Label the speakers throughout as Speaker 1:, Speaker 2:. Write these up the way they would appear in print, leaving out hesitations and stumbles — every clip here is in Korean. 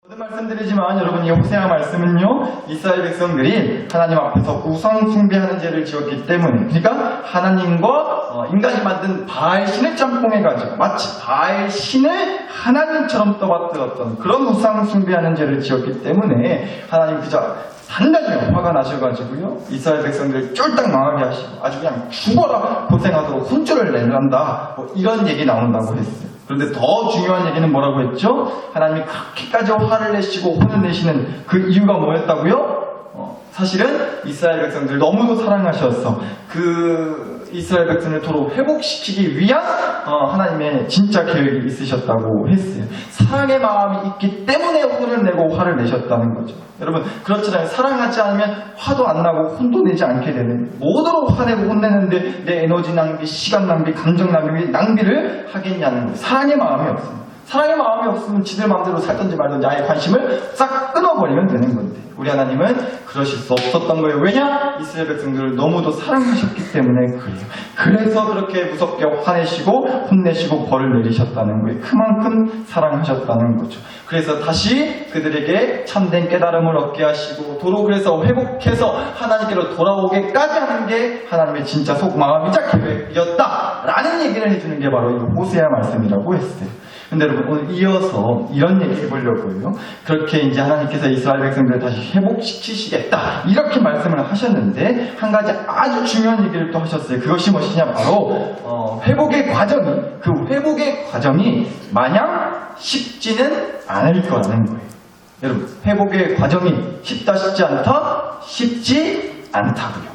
Speaker 1: 모든 말씀드리지만 여러분, 이 호세아 말씀은요, 이스라엘 백성들이 하나님 앞에서 우상 숭배하는 죄를 지었기 때문에, 그러니까 하나님과 인간이 만든 바알 신을 짬뽕해가지고 마치 바알 신을 하나님처럼 떠받들었던 그런 우상 숭배하는 죄를 지었기 때문에 하나님 그저 단단히 화가 나셔가지고요, 이스라엘 백성들을 쫄딱 망하게 하시고 아주 그냥 죽어라 고생하도록 혼쭐을 내란다, 이런 얘기 나온다고 했어요. 그런데 더 중요한 얘기는 뭐라고 했죠? 하나님이 그렇게까지 화를 내시고 혼을 내시는 그 이유가 뭐였다고요? 사실은 이스라엘 백성들 너무도 사랑하셔서 그 이스라엘 백성을 도로 회복시키기 위한 하나님의 진짜 계획이 있으셨다고 했어요. 사랑의 마음이 있기 때문에 혼을 내고 화를 내셨다는 거죠. 여러분, 그렇잖아요. 사랑하지 않으면 화도 안 나고 혼도 내지 않게 되는, 뭐더러 화내고 혼내는데 내 에너지 낭비, 시간 낭비, 감정 낭비를 하겠냐는 거예요. 사랑의 마음이 없습니다. 사랑의 마음이 없으면 지들 마음대로 살든지 말든지 아예 관심을 싹 끊어버리면 되는 건데, 우리 하나님은 그러실 수 없었던 거예요. 왜냐? 이스라엘 백성들을 너무도 사랑하셨기 때문에 그래요. 그래서 그렇게 무섭게 화내시고 혼내시고 벌을 내리셨다는 거예요. 그만큼 사랑하셨다는 거죠. 그래서 다시 그들에게 참된 깨달음을 얻게 하시고 도로 그래서 회복해서 하나님께로 돌아오게까지 하는 게 하나님의 진짜 속마음이자 계획이었다라는 얘기를 해주는 게 바로 이 호세아 말씀이라고 했어요. 근데 여러분, 오늘 이어서 이런 얘기 해보려고요. 그렇게 이제 하나님께서 이스라엘 백성들을 다시 회복시키시겠다, 이렇게 말씀을 하셨는데, 한 가지 아주 중요한 얘기를 또 하셨어요. 그것이 무엇이냐, 바로 회복의 과정이 마냥 쉽지는 않을 거라는 거예요. 여러분, 회복의 과정이 쉽다, 쉽지 않다? 쉽지 않다고요.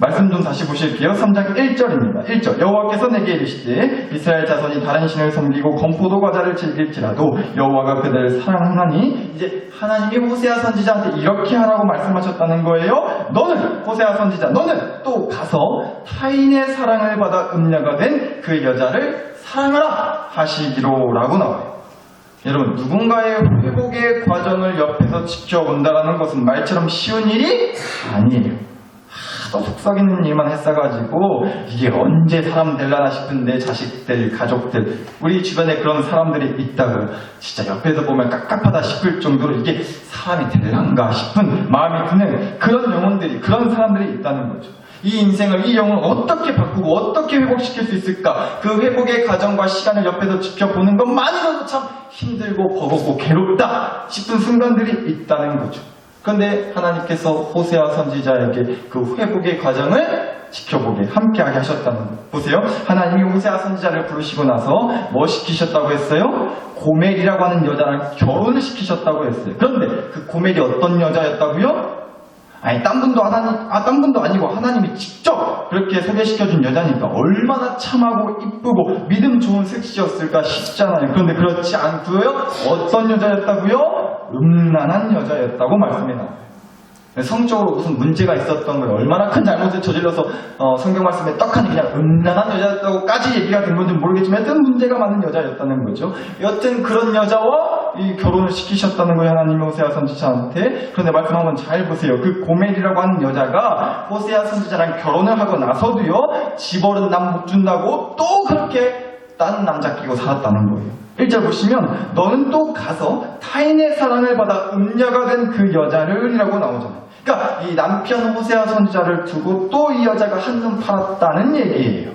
Speaker 1: 말씀 좀 다시 보실게요. 3장 1절입니다. 1절. 여호와께서 내게 이르시되 이스라엘 자손이 다른 신을 섬기고 건포도 과자를 즐길지라도 여호와가 그들을 사랑하나니, 이제 하나님이 호세아 선지자한테 이렇게 하라고 말씀하셨다는 거예요. 너는, 호세아 선지자, 너는 또 가서 타인의 사랑을 받아 음녀가 된 그 여자를 사랑하라 하시기로라고 나와요. 여러분, 누군가의 회복의 과정을 옆에서 지켜본다라는 것은 말처럼 쉬운 일이 아니에요. 또 속썩이는 일만 했어가지고 이게 언제 사람 될라나 싶은데, 자식들, 가족들, 우리 주변에 그런 사람들이 있다고요. 진짜 옆에서 보면 깝깝하다 싶을 정도로 이게 사람이 될란가 싶은 마음이 드는 그런 영혼들이, 그런 사람들이 있다는 거죠. 이 인생을, 이 영혼을 어떻게 바꾸고 어떻게 회복시킬 수 있을까, 그 회복의 과정과 시간을 옆에서 지켜보는 것만으로도 참 힘들고 버겁고 괴롭다 싶은 순간들이 있다는 거죠. 그런데 하나님께서 호세아 선지자에게 그 회복의 과정을 지켜보게, 함께하게 하셨다는 거예요. 보세요. 하나님이 호세아 선지자를 부르시고 나서 뭐 시키셨다고 했어요? 고멜이라고 하는 여자랑 결혼을 시키셨다고 했어요. 그런데 그 고멜이 어떤 여자였다고요? 아니, 딴 분도 아니고 하나님이 직접 그렇게 소개시켜준 여자니까 얼마나 참하고 이쁘고 믿음 좋은 섹시였을까 싶잖아요. 그런데 그렇지 않고요. 어떤 여자였다고요? 음란한 여자였다고 말씀이 나와요. 성적으로 무슨 문제가 있었던 거예요. 얼마나 큰 잘못을 저질러서 성경 말씀에 떡하니 그냥 음란한 여자였다고까지 얘기가 된 건지 모르겠지만, 여튼 문제가 많은 여자였다는 거죠. 여튼 그런 여자와 이 결혼을 시키셨다는 거예요, 하나님이 호세아 선지자한테. 그런데 말씀 한번 잘 보세요. 그 고멜이라고 하는 여자가 호세아 선지자랑 결혼을 하고 나서도요, 집 어른 남 못 준다고 또 그렇게 딴 남자 끼고 살았다는 거예요. 1절 보시면 너는 또 가서 타인의 사랑을 받아 음녀가 된 그 여자를 이라고 나오잖아요. 그러니까 이 남편 호세아 선지자를 두고 또 이 여자가 한눈 팔았다는 얘기예요.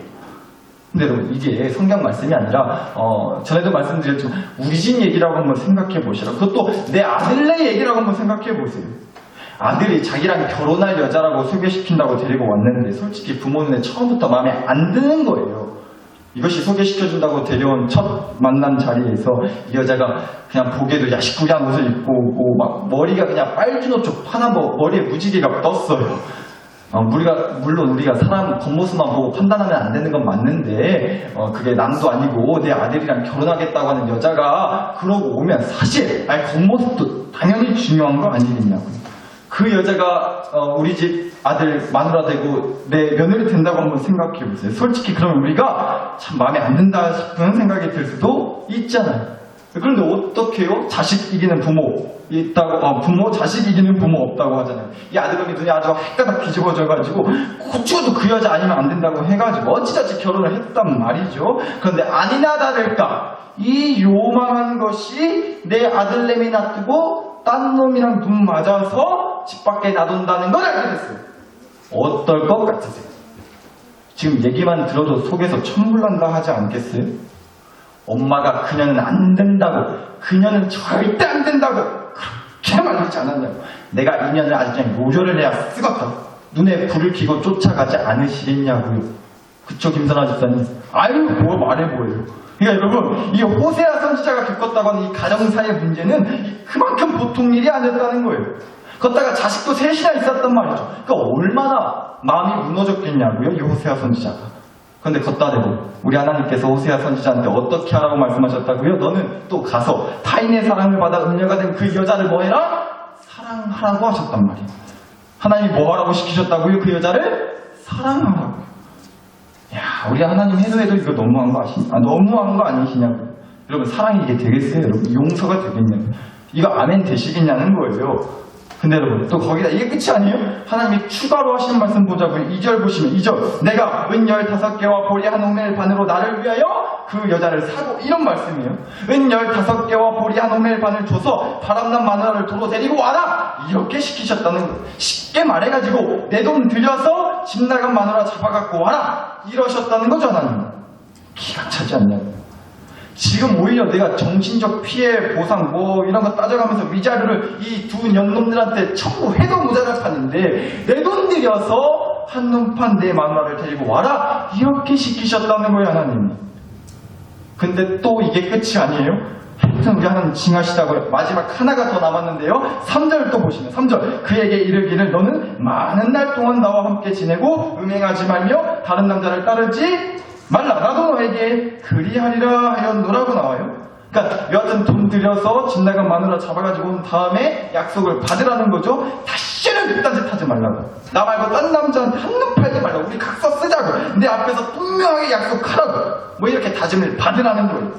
Speaker 1: 근데 여러분, 이게 성경 말씀이 아니라 전에도 말씀드렸지만 우리 집 얘기라고 한번 생각해 보시라. 그것도 내 아들네 얘기라고 한번 생각해 보세요. 아들이 자기랑 결혼할 여자라고 소개시킨다고 데리고 왔는데 솔직히 부모 눈에 처음부터 마음에 안 드는 거예요. 이것이 소개시켜준다고 데려온 첫 만남 자리에서 이 여자가 그냥 보기에도 야식구리한 옷을 입고 오고, 막 머리가 그냥 빨주노초 파란 머리에 무지개가 떴어요. 물론 우리가 사람 겉모습만 보고 판단하면 안 되는 건 맞는데, 그게 남도 아니고 내 아들이랑 결혼하겠다고 하는 여자가 그러고 오면 사실 겉모습도 당연히 중요한 거 아니겠냐고요. 그 여자가 우리 집 아들 마누라 되고 내 며느리 된다고 한번 생각해 보세요. 솔직히 그러면 우리가 참 마음에 안 든다 싶은 생각이 들 수도 있잖아요. 그런데 어떡해요? 자식 이기는 부모 있다고, 부모, 자식 이기는 부모 없다고 하잖아요. 이 아들놈이 눈이 아주 헷가닥 뒤집어져가지고 죽어도 그 여자 아니면 안 된다고 해가지고 어찌저찌 결혼을 했단 말이죠. 그런데 아니나 다를까 이 요망한 것이 내 아들내미 놔두고 딴 놈이랑 눈 맞아서 집 밖에 놔둔다는 걸 알게 됐어요. 어떨 것 같으세요? 지금 얘기만 들어도 속에서 천불난다 하지 않겠어요? 엄마가 그녀는 안 된다고, 그녀는 절대 안 된다고 그렇게 말하지 않았냐고. 내가 인연을 아주 그냥 요절을 해야 쓰겄다. 눈에 불을 켜고 쫓아가지 않으시겠냐고요. 그쵸, 김선아 집사님? 아유, 뭐 말해 보여요. 그러니까 여러분, 이 호세아 선지자가 겪었다고 하는 이 가정사의 문제는 그만큼 보통 일이 아니었다는 거예요. 걷다가 자식도 셋이나 있었단 말이죠. 그러니까 얼마나 마음이 무너졌겠냐고요, 이 호세아 선지자가. 그런데 걷다 대고 우리 하나님께서 호세아 선지자한테 어떻게 하라고 말씀하셨다고요? 너는 또 가서 타인의 사랑을 받아 음녀가 된 그 여자를 뭐 해라? 사랑하라고 하셨단 말이에요. 하나님이 뭐 하라고 시키셨다고요? 그 여자를 사랑하라고요. 야, 우리 하나님 해도 이거 너무한 거 너무한 거 아니시냐고요. 여러분, 사랑이 이게 되겠어요? 여러분, 용서가 되겠냐고요. 이거 아멘 되시겠냐는 거예요. 근데 여러분, 또 거기다 이게 끝이 아니에요? 하나님이 추가로 하시는 말씀 보자고요. 2절 보시면 2절, 내가 은 15개와 보리 한 오멜 반으로 나를 위하여 그 여자를 사고, 이런 말씀이에요. 은 15개와 보리 한 오멜 반을 줘서 바람난 마누라를 도로 데리고 와라, 이렇게 시키셨다는 거예요. 쉽게 말해가지고 내 돈 들여서 집 나간 마누라 잡아갖고 와라, 이러셨다는 거죠. 하나님 기가 차지 않냐고요. 지금 오히려 내가 정신적 피해 보상 뭐 이런 거 따져가면서 위자료를 이 두 년놈들한테 전부 해도 모자랄 판인데 내 돈 들여서 한눈판 내 마누라를 데리고 와라, 이렇게 시키셨다는 거예요, 하나님이. 근데 또 이게 끝이 아니에요. 하여튼 우리 하나님 징하시다고요. 마지막 하나가 더 남았는데요. 3절 또 보시면 3절, 그에게 이르기를 너는 많은 날 동안 나와 함께 지내고 음행하지 말며 다른 남자를 따르지 말라, 나도 너에게 그리하리라 하였노라고 나와요. 그러니까 여하튼 돈 들여서 집 나간 마누라 잡아가지고 온 다음에 약속을 받으라는 거죠. 다시는 그딴 짓 하지 말라고. 나 말고 딴 남자한테 한눈 팔지 말라고. 우리 각서 쓰자고. 내 앞에서 분명하게 약속하라고. 뭐 이렇게 다짐을 받으라는 거예요.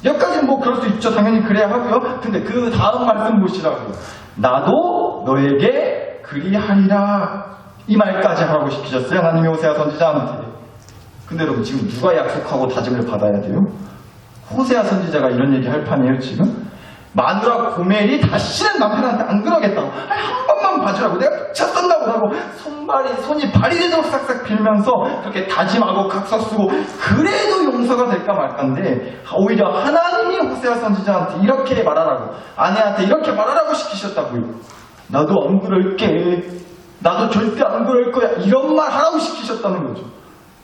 Speaker 1: 여기까지는 뭐 그럴 수 있죠. 당연히 그래야 하고요. 근데 그 다음 말씀 보시라고요. 나도 너에게 그리하리라, 이 말까지 하라고 시키셨어요, 하나님이 호세아 선지자한테. 근데 여러분, 지금 누가 약속하고 다짐을 받아야 돼요? 호세아 선지자가 이런 얘기 할 판이에요, 지금? 마누라 고멜이 다시는 남편한테 안 그러겠다고. 아니, 한 번만 봐주라고. 내가 미쳤던다고 하고 손이 발이 되도록 싹싹 빌면서 그렇게 다짐하고 각서 쓰고 그래도 용서가 될까 말까인데, 오히려 하나님이 호세아 선지자한테 이렇게 말하라고, 아내한테 이렇게 말하라고 시키셨다고요. 나도 안 그럴게, 나도 절대 안 그럴 거야, 이런 말 하라고 시키셨다는 거죠.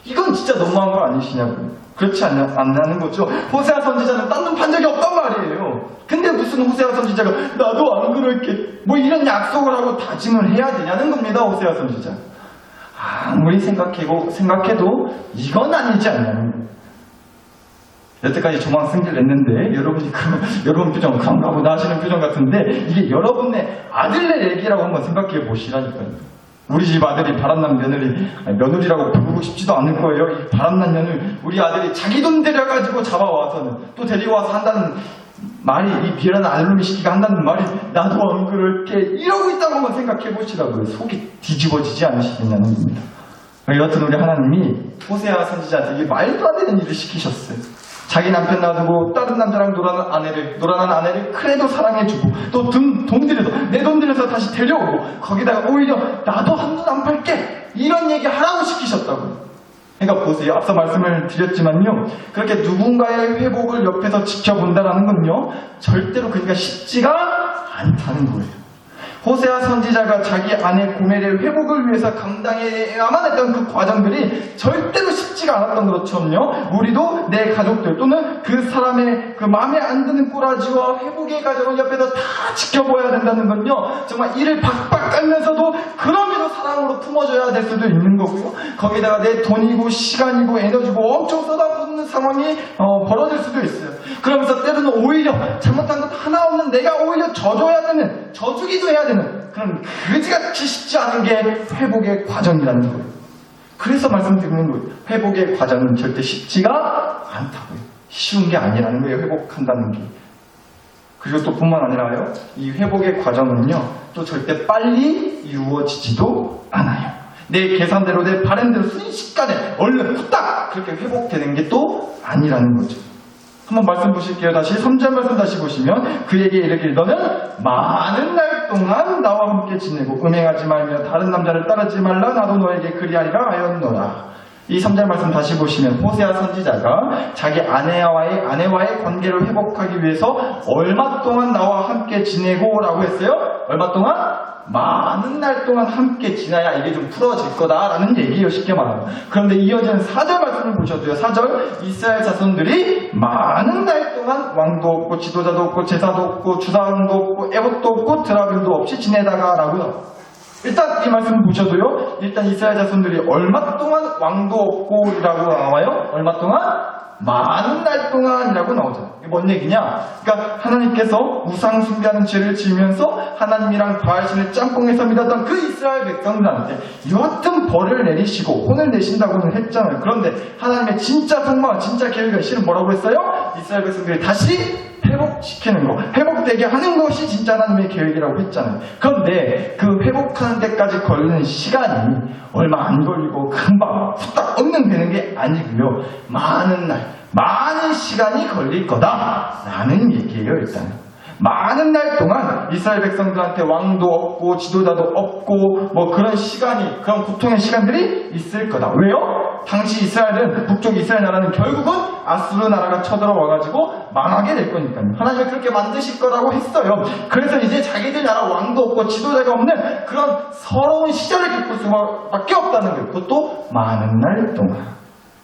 Speaker 1: 이건 진짜 너무한 거 아니시냐고요. 그렇지 않냐는 거죠. 호세아 선지자는 딴 놈 판 적이 없단 말이에요. 근데 무슨 호세아 선지자가 나도 안 그럴게, 뭐 이런 약속을 하고 다짐을 해야 되냐는 겁니다, 호세아 선지자. 아무리 생각해도 이건 아니지 않냐는 거예요. 여태까지 저만 승질 냈는데 여러분이 여러분 표정 그런가 보다 하시는 표정 같은데, 이게 여러분의 아들네 얘기라고 한번 생각해 보시라니까요. 우리 집 아들이 바람난 며느리라고 부르고 싶지도 않을 거예요. 이 바람난 며느리, 우리 아들이 자기 돈 들여가지고 잡아와서는 또 데리고 와서 한다는 말이, 이 비련한 아들놈이 시키가 한다는 말이 나도 안 그럴게, 이러고 있다고 한번 생각해 보시라고요. 속이 뒤집어지지 않으시겠냐는 겁니다. 여하튼 우리 하나님이 호세아 선지자한테 이게 말도 안 되는 일을 시키셨어요. 자기 남편 놔두고 다른 남자랑 놀아난 아내를 그래도 사랑해주고, 또 돈 들여서, 내 돈 들여서 다시 데려오고, 거기다가 오히려 나도 한눈 안 팔게, 이런 얘기 하라고 시키셨다고요. 그러니까 보세요. 앞서 말씀을 드렸지만요, 그렇게 누군가의 회복을 옆에서 지켜본다라는 건요, 절대로 그러니까 쉽지가 않다는 거예요. 호세아 선지자가 자기 아내 고멜의 회복을 위해서 감당해야만 했던 그 과정들이 절대로 쉽지가 않았던 것처럼요, 우리도 내 가족들 또는 그 사람의 그 마음에 안 드는 꼬라지와 회복의 과정을 옆에서 다 지켜봐야 된다는 건요, 정말 이를 박박 깔면서도 그럼에도 사랑으로 품어줘야 될 수도 있는 거고요, 거기다가 내 돈이고 시간이고 에너지고 엄청 쏟아붓는 상황이 벌어질 수도 있어요. 그러면서 때로는 오히려 잘못한 것 하나 없는 내가 오히려 져주기도 해야 되는 그런 그지같이 쉽지 않은 게 회복의 과정이라는 거예요. 그래서 말씀드리는 거예요. 회복의 과정은 절대 쉽지가 않다고요. 쉬운 게 아니라는 거예요, 회복한다는 게. 그리고 또 뿐만 아니라요, 이 회복의 과정은요, 또 절대 빨리 이루어지지도 않아요. 내 계산대로, 내 바람대로 순식간에 얼른 후딱 그렇게 회복되는 게 또 아니라는 거죠. 한번 말씀 보실게요. 다시 3절 말씀 다시 보시면 그에게 이르기를 너는 많은 날 동안 나와 함께 지내고 음행하지 말며 다른 남자를 따르지 말라 나도 너에게 그리하리라 하였노라. 이 3절 말씀 다시 보시면 호세아 선지자가 자기 아내와의 관계를 회복하기 위해서 얼마 동안 나와 함께 지내고 라고 했어요? 얼마 동안? 많은 날 동안 함께 지나야 이게 좀 풀어질 거다라는 얘기예요. 쉽게 말하면. 그런데 이어지는 4절 말씀을 보셔도요. 4절 이스라엘 자손들이 많은 날 동안 왕도 없고 지도자도 없고 제사도 없고 주상도 없고 에봇도 없고 드라빔도 없이 지내다가 라고요. 일단 이 말씀 보셔도요. 일단 이스라엘 자손들이 얼마 동안 왕도 없고라고 나와요? 얼마 동안? 많은 날 동안이라고 나오잖아요. 이게 뭔 얘기냐? 그러니까 하나님께서 우상 숭배하는 죄를 지으면서 하나님이랑 바알신을 짬뽕해서 믿었던 그 이스라엘 백성들한테 여하튼 벌을 내리시고 혼을 내신다고는 했잖아요. 그런데 하나님의 진짜 속마음, 진짜 계획은 실은 뭐라고 했어요? 이스라엘 백성들이 다시 회복시키는 거, 회복되게 하는 것이 진짜 하나님의 계획이라고 했잖아요. 그런데 그 회복하는 데까지 걸리는 시간이 얼마 안 걸리고 금방 후딱 되는 게 아니고요. 많은 날, 많은 시간이 걸릴 거다라는 얘기예요. 일단 많은 날 동안 이스라엘 백성들한테 왕도 없고 지도자도 없고 뭐 그런 시간이, 그런 고통의 시간들이 있을 거다. 왜요? 당시 이스라엘은, 북쪽 이스라엘 나라는 결국은 아수르 나라가 쳐들어와가지고 망하게 될 거니까요. 하나님이 그렇게 만드실 거라고 했어요. 그래서 이제 자기들 나라 왕도 없고 지도자가 없는 그런 서러운 시절을 겪을 수밖에 없다는 거예요. 그것도 많은 날 동안.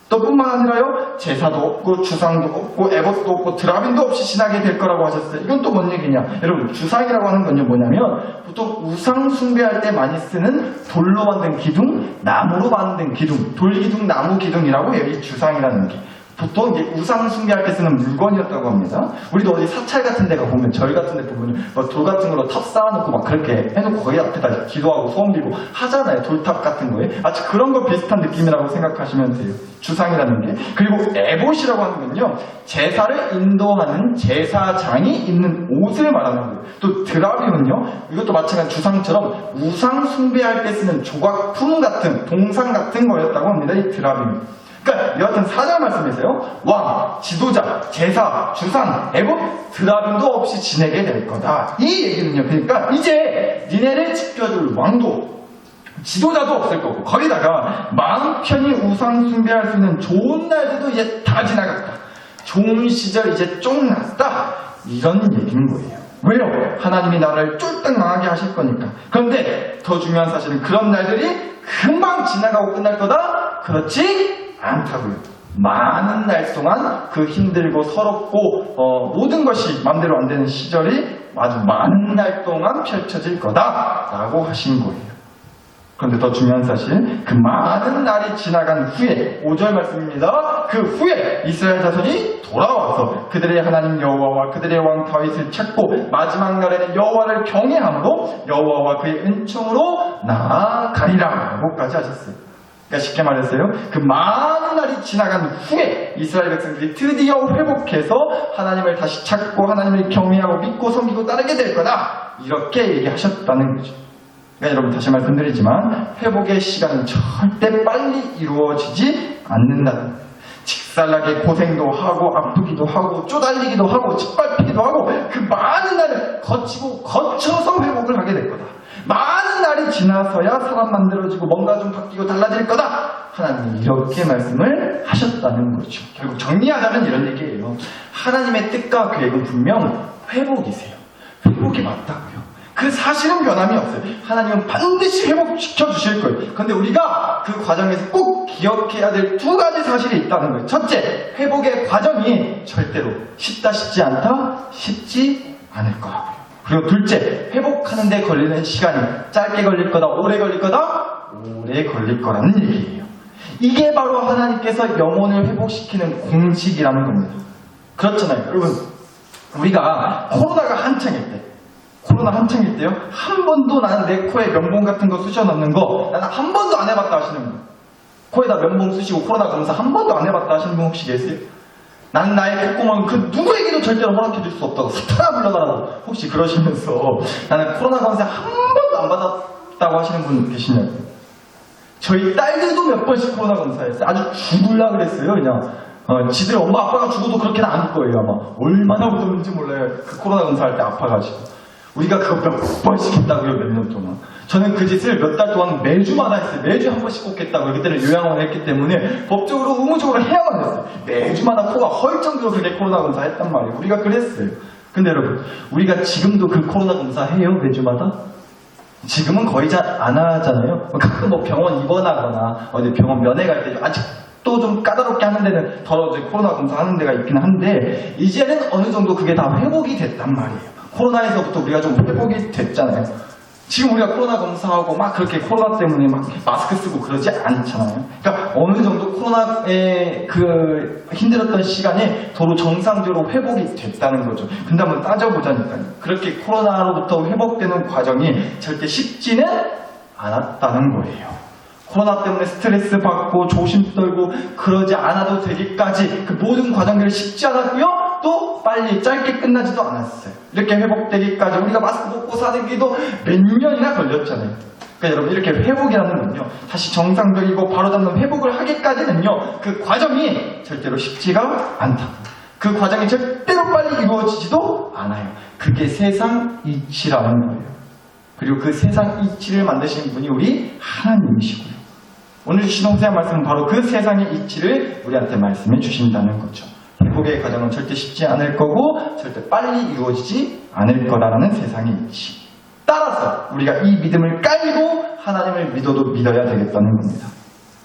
Speaker 1: 또 뿐만 아니라요, 제사도 없고 주상도 없고 에봇도 없고 드라빔도 없이 지나게 될 거라고 하셨어요. 이건 또 뭔 얘기냐? 여러분, 주상이라고 하는 건요 뭐냐면 보통 우상 숭배할 때 많이 쓰는 돌로 만든 기둥, 나무로 만든 기둥, 돌기둥, 나무 기둥이라고 해요. 이 주상이라는 게 보통 이제 우상 숭배할 때 쓰는 물건이었다고 합니다. 우리도 어디 사찰 같은 데 가보면, 절 같은 데 보면 돌 같은 걸로 탑 쌓아놓고 막 그렇게 해놓고 거기 앞에다 기도하고 소원 빌고 하잖아요. 돌탑 같은 거에. 아주 그런 거 비슷한 느낌이라고 생각하시면 돼요. 주상이라는 게. 그리고 에봇이라고 하는 건요, 제사를 인도하는 제사장이 입는 옷을 말하는 거예요. 또 드라빔은요, 이것도 마찬가지 주상처럼 우상 숭배할 때 쓰는 조각품 같은, 동상 같은 거였다고 합니다. 이 드라빔. 그러니까 여하튼 4절 말씀에서요, 왕, 지도자, 제사, 주상, 에봇, 드라빔도 없이 지내게 될 거다. 이 얘기는요, 그러니까 이제 니네를 지켜줄 왕도, 지도자도 없을 거고, 거기다가 마음 편히 우상 숭배할 수 있는 좋은 날들도 이제 다 지나갔다. 좋은 시절 이제 좀 났다. 이런 얘기인 거예요. 왜요? 하나님이 나라를 쫄딱 망하게 하실 거니까. 그런데 더 중요한 사실은 그런 날들이 금방 지나가고 끝날 거다? 그렇지 않다고요. 많은 날 동안 그 힘들고 서럽고 모든 것이 마음대로 안 되는 시절이 아주 많은 날 동안 펼쳐질 거다라고 하신 거예요. 그런데 더 중요한 사실, 그 많은 날이 지나간 후에 5절 말씀입니다. 그 후에 이스라엘 자손이 돌아와서 그들의 하나님 여호와와 그들의 왕 다윗을 찾고 마지막 날에는 여호와를 경외함으로 여호와와 그의 은총으로 나아가리라고까지 하셨어요. 그러니까 쉽게 말했어요. 그 많은 날이 지나간 후에 이스라엘 백성들이 드디어 회복해서 하나님을 다시 찾고 하나님을 경외하고 믿고 섬기고 따르게 될 거다. 이렇게 얘기하셨다는 거죠. 그러니까 여러분, 다시 말씀드리지만 회복의 시간은 절대 빨리 이루어지지 않는다는 거예요. 직살나게 고생도 하고 아프기도 하고 쪼달리기도 하고 짓밟히기도 하고 그 많은 날을 거쳐서 회복을 하게 될 거다. 많은 날이 지나서야 사람 만들어지고 뭔가 좀 바뀌고 달라질 거다. 하나님이 이렇게 말씀을 하셨다는 거죠. 결국 정리하자면 이런 얘기예요. 하나님의 뜻과 계획은 분명 회복이세요. 회복이 맞다고요. 그 사실은 변함이 없어요. 하나님은 반드시 회복시켜 주실 거예요. 그런데 우리가 그 과정에서 꼭 기억해야 될 두 가지 사실이 있다는 거예요. 첫째, 회복의 과정이 절대로 쉽다 쉽지 않다, 쉽지 않을 거라고요. 그리고 둘째, 회복하는 데 걸리는 시간이 짧게 걸릴 거다, 오래 걸릴 거다, 오래 걸릴 거라는 얘기예요. 이게 바로 하나님께서 영혼을 회복시키는 공식이라는 겁니다. 그렇잖아요. 여러분, 우리가 코로나가 한창일 때요, 한 번도 나는 내 코에 면봉 같은 거 쑤셔 넣는 거 나는 한 번도 안 해봤다 하시는 분, 코에다 면봉 쑤시고 코로나 검사 한 번도 안 해봤다 하시는 분 혹시 계세요? 나는 나의 콧구멍은 그 누구에게도 절대로 허락해줄 수 없다고, 사탄아 물러가라고 혹시 그러시면서 나는 코로나 검사 한 번도 안 받았다고 하시는 분 계시냐고요? 저희 딸들도 몇 번씩 코로나 검사했어요. 아주 죽을라 그랬어요. 그냥 지들 엄마 아빠가 죽어도 그렇게는 안 거예요. 아마 얼마나 웃었는지 몰라요. 그 코로나 검사할 때 아파가지고 우리가 그거 몇 번씩 했다고요. 몇 년 동안. 저는 그 짓을 몇 달 동안 매주마다 했어요. 매주 한 번씩 꼭 했다고요. 그때는 요양원에 했기 때문에 법적으로 의무적으로 해야만 했어요. 매주마다 코가 헐 정도로 그게 코로나 검사 했단 말이에요. 우리가 그랬어요. 근데 여러분, 우리가 지금도 그 코로나 검사 해요? 매주마다? 지금은 거의 잘 안 하잖아요. 가끔 뭐 병원 입원하거나 어디 병원 면회 갈 때 아직도 좀 까다롭게 하는 데는 더 코로나 검사하는 데가 있긴 한데 이제는 어느 정도 그게 다 회복이 됐단 말이에요. 코로나에서부터 우리가 좀 회복이 됐잖아요. 지금 우리가 코로나 검사하고 막 그렇게 코로나 때문에 막 마스크 쓰고 그러지 않잖아요. 그러니까 어느 정도 코로나에 그 힘들었던 시간이 도로 정상적으로 회복이 됐다는 거죠. 근데 한번 따져보자니까요. 그렇게 코로나로부터 회복되는 과정이 절대 쉽지는 않았다는 거예요. 코로나 때문에 스트레스 받고 조심 떨고 그러지 않아도 되기까지 그 모든 과정들이 쉽지 않았고요. 또 빨리 짧게 끝나지도 않았어요. 이렇게 회복되기까지 우리가 마스크 벗고 사는 게도 몇 년이나 걸렸잖아요. 그러니까 여러분 이렇게 회복이라는 건요. 다시 정상적이고 바로잡는 회복을 하기까지는요. 그 과정이 절대로 쉽지가 않다. 그 과정이 절대로 빨리 이루어지지도 않아요. 그게 세상 이치라는 거예요. 그리고 그 세상 이치를 만드신 분이 우리 하나님이시고요. 오늘 주신 홍세한 말씀은 바로 그 세상의 이치를 우리한테 말씀해 주신다는 거죠. 회복의 과정은 절대 쉽지 않을 거고 절대 빨리 이루어지지 않을 거라는 세상의 이치. 따라서 우리가 이 믿음을 깔고 하나님을 믿어도 믿어야 되겠다는 겁니다.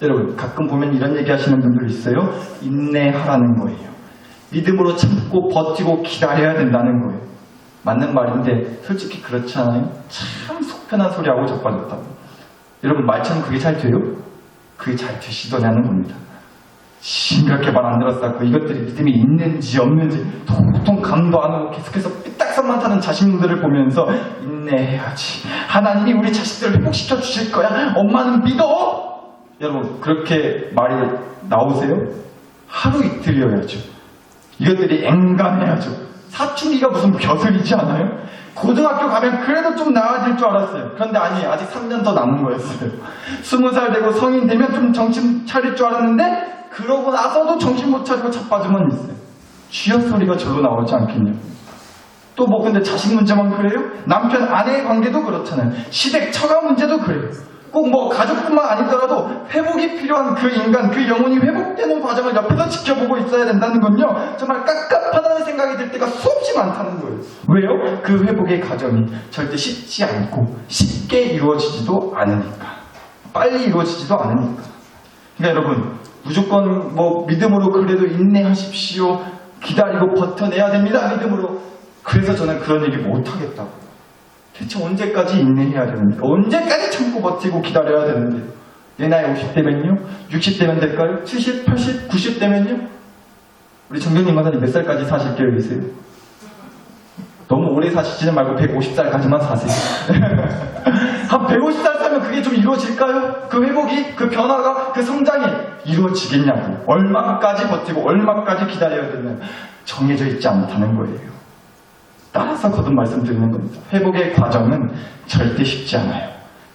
Speaker 1: 여러분 가끔 보면 이런 얘기 하시는 분들 있어요. 인내하라는 거예요. 믿음으로 참고 버티고 기다려야 된다는 거예요. 맞는 말인데 솔직히 그렇지 않아요? 참 속편한 소리하고 자빠졌다고. 여러분 말처럼 그게 잘 돼요? 그게 잘 되시더냐는 겁니다. 심각하게 말 안 들었다고 이것들이 믿음이 있는지 없는지 도통 감도 안 오고 계속해서 삐딱선만 타는 자신들을 보면서 인내해야지. 하나님이 우리 자식들을 회복시켜 주실 거야. 엄마는 믿어. 여러분 그렇게 말이 나오세요? 하루 이틀이어야죠. 이것들이 앵간해야죠. 사춘기가 무슨 벼슬이지 않아요? 고등학교 가면 그래도 좀 나아질 줄 알았어요. 그런데 아니 아직 3년 더 남은 거였어요. 20살 되고 성인 되면 좀 정신 차릴 줄 알았는데 그러고 나서도 정신 못 차리고 자빠져만 있어요. 쥐어 소리가 절로 나오지 않겠냐고. 또 뭐 근데 자식 문제만 그래요? 남편 아내의 관계도 그렇잖아요. 시댁 처가 문제도 그래요. 꼭 뭐 가족뿐만 아니더라도 회복이 필요한 그 인간, 그 영혼이 회복되는 과정을 옆에서 지켜보고 있어야 된다는 건요. 정말 깝깝하다는 생각이 들 때가 수없이 많다는 거예요. 왜요? 그 회복의 과정이 절대 쉽지 않고 쉽게 이루어지지도 않으니까. 빨리 이루어지지도 않으니까. 그러니까 여러분 무조건 뭐 믿음으로 그래도 인내하십시오. 기다리고 버텨내야 됩니다. 믿음으로. 그래서 저는 그런 얘기 못하겠다고. 대체 언제까지 인내해야 되는데 언제까지 참고 버티고 기다려야 되는데 내 나이 50대면요? 60대면 될까요? 70, 80, 90대면요? 우리 정경님 마사님 몇 살까지 사실 계획이세요? 너무 오래 사시지는 말고 150살까지만 사세요. 한 150살 살면 그게 좀 이루어질까요? 그 회복이, 그 변화가, 그 성장이 이루어지겠냐고. 얼마까지 버티고 얼마까지 기다려야 되는 정해져 있지 않다는 거예요. 따라서 거듭 말씀드리는 겁니다. 회복의 과정은 절대 쉽지 않아요.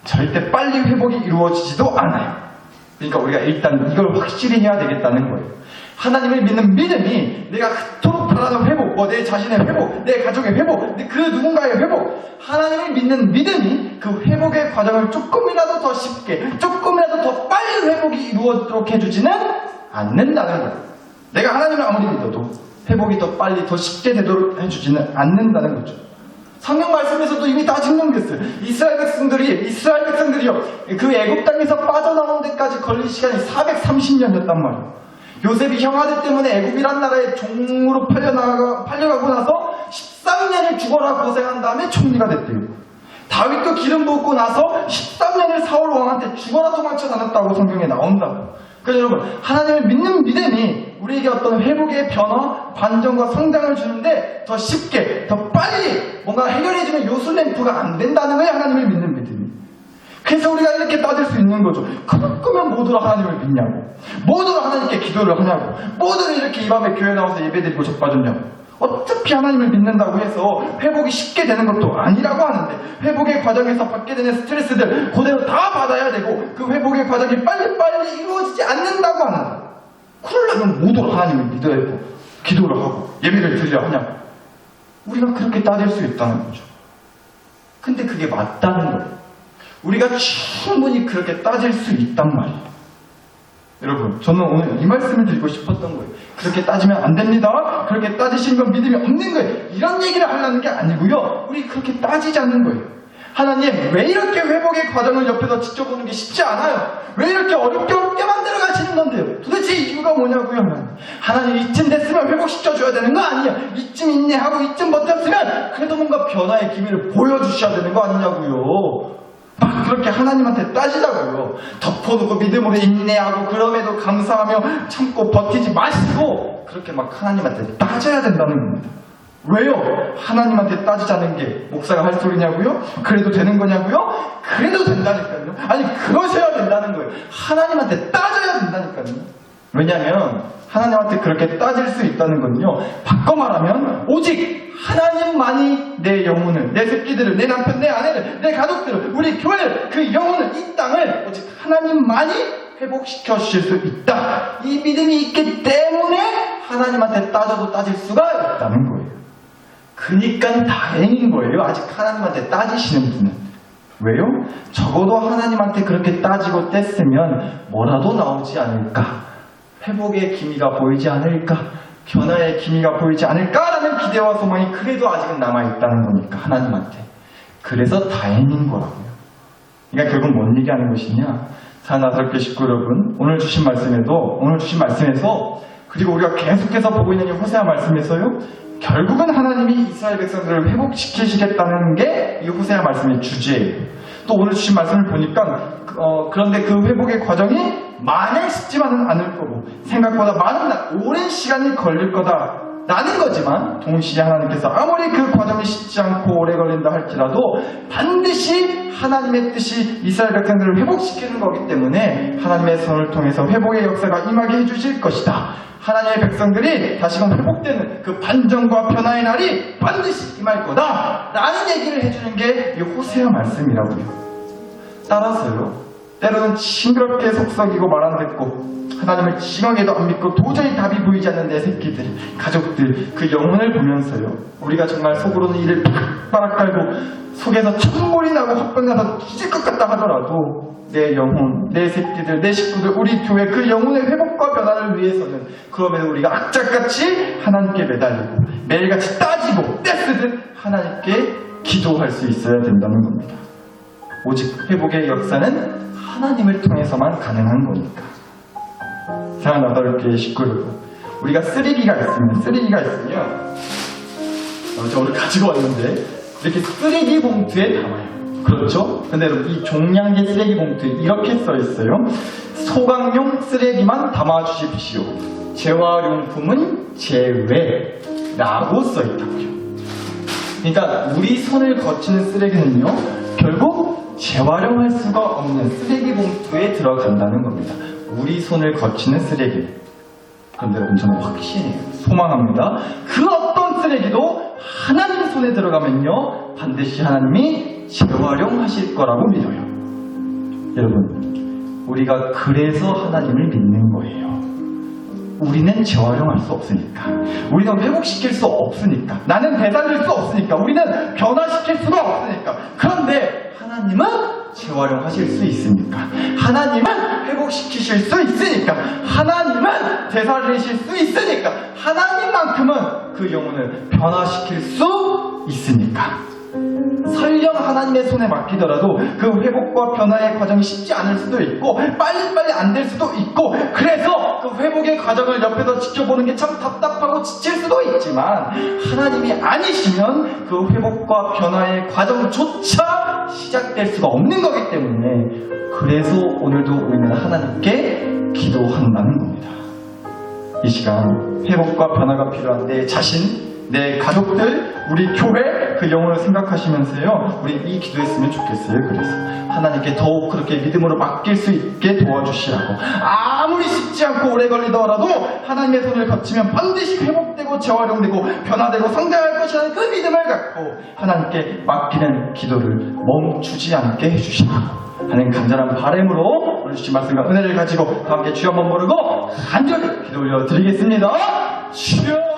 Speaker 1: 절대 빨리 회복이 이루어지지도 않아요. 그러니까 우리가 일단 이걸 확실히 해야 되겠다는 거예요. 하나님을 믿는 믿음이 내가 그토록 바라는 회복, 뭐 내 자신의 회복, 내 가족의 회복, 그 누군가의 회복, 하나님을 믿는 믿음이 그 회복의 과정을 조금이라도 더 쉽게, 조금이라도 더 빨리 회복이 이루어지도록 해주지는 않는다는 거예요. 내가 하나님을 아무리 믿어도 회복이 더 빨리, 더 쉽게 되도록 해주지는 않는다는 거죠. 성경 말씀에서도 이미 다 증명됐어요. 이스라엘 백성들이요. 그 애굽 땅에서 빠져나오는 데까지 걸린 시간이 430년이었단 말이에요. 요셉이 형아들 때문에 애굽이란 나라에 종으로 팔려가고 나서 13년을 죽어라 고생한 다음에 총리가 됐대요. 다윗도 기름 붓고 나서 13년을 사울 왕한테 죽어라 도망쳐 다녔다고 성경에 나온다고. 그래서 여러분 하나님을 믿는 믿음이 우리에게 어떤 회복의 변화, 반전과 성장을 주는데 더 쉽게, 더 빨리 뭔가 해결해주는 요술 램프가 안 된다는 거예요. 하나님을 믿는 믿음이. 그래서 우리가 이렇게 따질 수 있는 거죠. 그러면 모두로 하나님을 믿냐고, 모두로 하나님께 기도를 하냐고, 모두로 이렇게 이 밤에 교회 나와서 예배드리고 자빠졌냐고. 어차피 하나님을 믿는다고 해서 회복이 쉽게 되는 것도 아니라고 하는데 회복의 과정에서 받게 되는 스트레스들 그대로 다 받아야 되고 그 회복의 과정이 빨리빨리 이루어지지 않는다고 하는데 그러려면 뭐도 하나님을 믿어야 하고 기도를 하고 예배를 드려야 하냐? 우리가 그렇게 따질 수 있다는 거죠. 근데 그게 맞다는 거예요. 우리가 충분히 그렇게 따질 수 있단 말이에요. 여러분, 저는 오늘 이 말씀을 드리고 싶었던 거예요. 그렇게 따지면 안 됩니다. 그렇게 따지시는 건 믿음이 없는 거예요. 이런 얘기를 하려는 게 아니고요. 우리 그렇게 따지자는 거예요. 하나님, 왜 이렇게 회복의 과정을 옆에서 지켜보는 게 쉽지 않아요? 왜 이렇게 어렵게 만들어 가시는 건데요? 도대체 이유가 뭐냐고요, 하나님, 이쯤 됐으면 회복시켜줘야 되는 거 아니에요? 이쯤 인내하고 이쯤 버텼으면 그래도 뭔가 변화의 기미를 보여주셔야 되는 거 아니냐고요? 막 그렇게 하나님한테 따지자고요. 덮어두고 믿음으로 인내하고 그럼에도 감사하며 참고 버티지 마시고 그렇게 막 하나님한테 따져야 된다는 겁니다. 왜요? 하나님한테 따지자는 게 목사가 할 소리냐고요? 그래도 되는 거냐고요? 그래도 된다니까요. 아니, 그러셔야 된다는 거예요. 하나님한테 따져야 된다니까요. 왜냐하면 하나님한테 그렇게 따질 수 있다는 건요, 바꿔 말하면 오직 하나님만이 내 영혼을, 내 새끼들을, 내 남편, 내 아내를, 내 가족들을, 우리 교회를, 그 영혼을, 이 땅을 오직 하나님만이 회복시켜 주실 수 있다. 이 믿음이 있기 때문에 하나님한테 따져도 따질 수가 있다는 거예요. 그니까 다행인 거예요. 아직 하나님한테 따지시는 분은. 왜요? 적어도 하나님한테 그렇게 따지고 뗐으면 뭐라도 나오지 않을까? 회복의 기미가 보이지 않을까? 변화의 기미가 보이지 않을까라는 기대와 소망이 그래도 아직은 남아있다는 거니까, 하나님한테. 그래서 다행인 거라고요. 그러니까 결국 뭔 얘기하는 것이냐? 사랑하는 식구 여러분, 오늘 주신 말씀에서 그리고 우리가 계속해서 보고 있는 이 호세아 말씀에서요, 결국은 하나님이 이스라엘 백성들을 회복시키시겠다는 게 이 호세아 말씀의 주제예요. 또 오늘 주신 말씀을 보니까 그런데 그 회복의 과정이 마냥 쉽지만은 않을 거고 생각보다 오랜 시간이 걸릴 거다라는 거지만, 동시에 하나님께서 아무리 그 과정이 쉽지 않고 오래 걸린다 할지라도 반드시 하나님의 뜻이 이스라엘 백성들을 회복시키는 거기 때문에 하나님의 손을 통해서 회복의 역사가 임하게 해주실 것이다. 하나님의 백성들이 다시금 회복되는 그 반전과 변화의 날이 반드시 임할 거다 라는 얘기를 해주는 게 이 호세아 말씀이라고요. 따라서요, 때로는 징그럽게 속썩이고 말 안 듣고 하나님을 징하게도 안 믿고 도저히 답이 보이지 않는 내 새끼들, 가족들, 그 영혼을 보면서요, 우리가 정말 속으로는 이를 팍팍 깔고 속에서 천골이 나고 화병나서 뒤질 것 같다 하더라도 내 영혼, 내 새끼들, 내 식구들, 우리 교회 그 영혼의 회복과 변화를 위해서는 그럼에도 우리가 악착같이 하나님께 매달리고 매일같이 따지고 떼쓰듯 하나님께 기도할 수 있어야 된다는 겁니다. 오직 회복의 역사는 하나님을 통해서만 가능한 거니까. 사랑하는 아버지 식구 여러분, 우리가 쓰레기가 있으면 저 오늘 가지고 왔는데 이렇게 쓰레기 봉투에 담아요. 그렇죠? 근데 여러분, 이 종량제 쓰레기 봉투에 이렇게 써 있어요. 소각용 쓰레기만 담아주십시오. 재활용품은 제외라고 써 있다고요. 그러니까 우리 손을 거치는 쓰레기는요, 결국 재활용할 수가 없는 쓰레기 봉투에 들어간다는 겁니다. 우리 손을 거치는 쓰레기. 그런데 여러분, 저는 확신해요. 소망합니다. 그 어떤 쓰레기도 하나님 손에 들어가면요, 반드시 하나님이 재활용하실 거라고 믿어요. 여러분, 우리가 그래서 하나님을 믿는 거예요. 우리는 재활용할 수 없으니까, 우리는 회복시킬 수 없으니까, 나는 되살릴 수 없으니까, 우리는 변화시킬 수가 없으니까. 그런데 하나님은 재활용하실 수 있으니까, 하나님은 회복시키실 수 있으니까, 하나님은 되살리실 수 있으니까, 하나님만큼은 그 영혼을 변화시킬 수 있으니까. 설령 하나님의 손에 맡기더라도 그 회복과 변화의 과정이 쉽지 않을 수도 있고 빨리빨리 안 될 수도 있고, 그래서 그 회복의 과정을 옆에서 지켜보는 게 참 답답하고 지칠 수도 있지만, 하나님이 아니시면 그 회복과 변화의 과정조차 시작될 수가 없는 거기 때문에, 그래서 오늘도 우리는 하나님께 기도한다는 겁니다. 이 시간 회복과 변화가 필요한 내 자신, 내 가족들, 우리 교회, 그 영혼을 생각하시면서요, 우리 이 기도했으면 좋겠어요. 그래서 하나님께 더욱 그렇게 믿음으로 맡길 수 있게 도와주시라고. 아무리 쉽지 않고 오래 걸리더라도 하나님의 손을 거치면 반드시 회복되고 재활용되고 변화되고 성장할 것이라는 그 믿음을 갖고 하나님께 맡기는 기도를 멈추지 않게 해주시라고 하는 간절한 바람으로 오늘 주신 말씀과 은혜를 가지고 다 함께 주여 한번 모르고 간절히 기도 올려드리겠습니다. 주여